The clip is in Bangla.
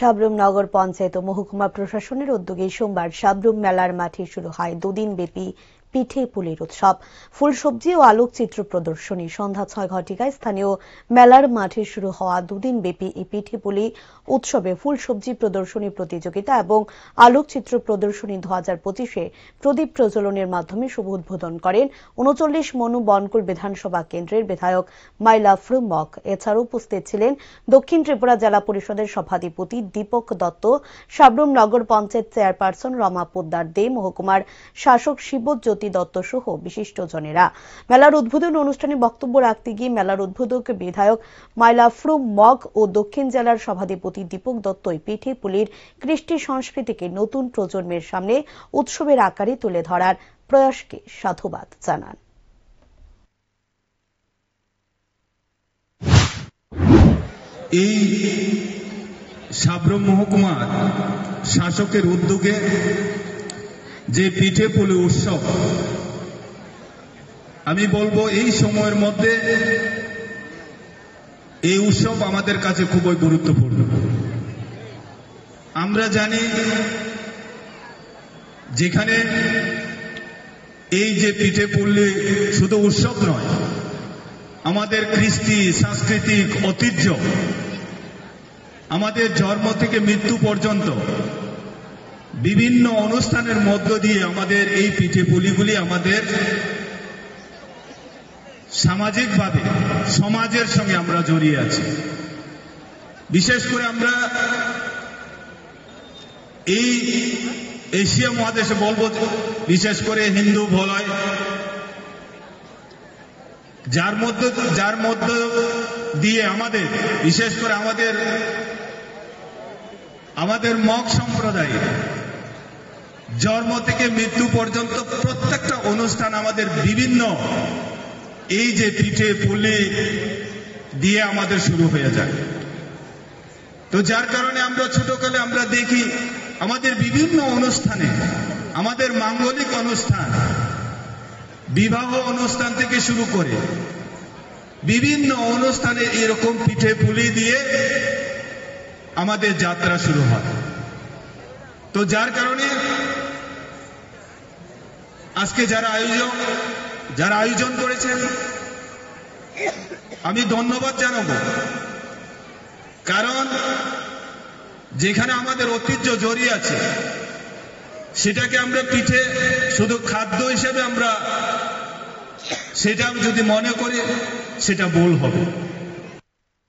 সাবরুম নগর পঞ্চায়েত ও মহকুমা প্রশাসনের উদ্যোগে সোমবার সাবরুম মেলার মাঠে শুরু হয় দুদিনব্যাপী পিঠে পুলির উৎসব। ফুলসবজি ও আলোকচিত্র প্রদর্শনী। সন্ধ্যা ৬ ঘটিকায় স্থানীয় মেলার মাঠে শুরু হওয়া দুদিনব্যাপী এই পিঠে পুলি উৎসবে ফুলসবজি প্রদর্শনী প্রতিযোগিতা এবং আলোকচিত্র প্রদর্শনী ২০২৫-এ প্রদীপ প্রজ্বলনের মাধ্যমে শুভ উদ্বোধন করেন ৩৯ মনু বনকুল বিধানসভা কেন্দ্রের বিধায়ক মাইলা ফ্রুমক। এছাড়াও উপস্থিত ছিলেন দক্ষিণ ত্রিপুরা জেলা পরিষদের সভাধিপতি দীপক দত্ত, সাবরুম নগর পঞ্চায়েত চেয়ারপারসন রমা পোদ্দার দে, মহকুমার শাসক শিবজ্যোতি দত্ত সহ বিশিষ্টজনেরা। মেলার উদ্বোধন অনুষ্ঠানে বক্তব্য রাখতে গিয়ে মেলার উদ্বোধক বিধায়ক মাইলা ফ্রুমক ও দক্ষিণ জেলার সভাধিপতি দীপক দত্ত পিঠে পুলির কৃষ্টি সংস্কৃতিকে নতুন প্রজন্মের সামনে উৎসবের আকারে তুলে ধরার প্রয়াসকে সাধুবাদ জানান। এই সাবরুম মহকুমার শাসকের উদ্যোগে যে পিঠে পুলি উৎসব, আমি বলবো এই সময়ের মধ্যে এই উৎসব আমাদের কাছে খুবই গুরুত্বপূর্ণ। আমরা জানি যেখানে এই যে পিঠে পুলি শুধু উৎসব নয়, আমাদের কৃষ্টি সাংস্কৃতিক ঐতিহ্য, আমাদের জন্ম থেকে মৃত্যু পর্যন্ত বিভিন্ন অনুষ্ঠানের মধ্য দিয়ে আমাদের এই পিঠে পুলিগুলি আমাদের সামাজিকভাবে সমাজের সঙ্গে আমরা জড়িয়ে আছি। বিশেষ করে আমরা এই এশিয়া মহাদেশে বলবো, বিশেষ করে হিন্দু বলয়, যার মধ্য দিয়ে আমাদের বিশেষ করে আমাদের মগ সম্প্রদায় জন্ম থেকে মৃত্যু পর্যন্ত প্রত্যেকটা অনুষ্ঠান আমাদের বিভিন্ন এই যে পিঠে পুলি দিয়ে আমাদের শুরু হয়ে যায়। তো যার কারণে আমরা ছোটকালে আমরা দেখি আমাদের বিভিন্ন অনুষ্ঠানে, আমাদের মাঙ্গলিক অনুষ্ঠান, বিবাহ অনুষ্ঠান থেকে শুরু করে বিভিন্ন অনুষ্ঠানে এরকম পিঠে পুলি দিয়ে আমাদের যাত্রা শুরু হয়। তো যার কারণে আজকে যারা আয়োজন করেছেন আমি ধন্যবাদ জানাবো, কারণ যেখানে আমাদের ঐতিহ্য জড়িয়ে আছে সেটাকে আমরা পিঠে শুধু খাদ্য হিসেবে আমরা সেটা যদি মনে করি সেটা ভুল হবে।